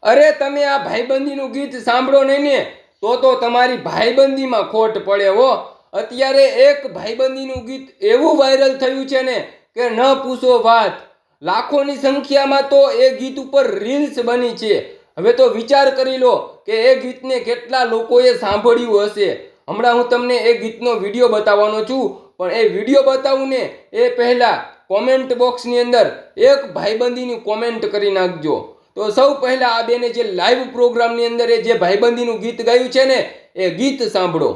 અરે તમે આ ભાઈબંધીનું ગીત સાંભળો નહીં ને તો તમારી ભાઈબંધીમાં ખોટ પડે હો. અત્યારે એક ભાઈબંધીનું ગીત એવું વાયરલ થયું છે ને કે ન પૂછો વાત. લાખોની સંખ્યામાં તો એ ગીત ઉપર રીલ્સ બની છે. હવે તો વિચાર કરી લો કે એ ગીતને કેટલા લોકોએ સાંભળ્યું હશે. હમણાં હું તમને એ ગીતનો વિડીયો બતાવવાનો છું, પણ એ વિડીયો બતાવું ને એ પહેલાં કોમેન્ટ બોક્સની અંદર એક ભાઈબંધીની કોમેન્ટ કરી નાખજો. તો સૌ પહેલા આ બેને જે લાઈવ પ્રોગ્રામની અંદર જે ભાઈબંધીનું ગીત ગાયું છે ને એ ગીત સાંભળો.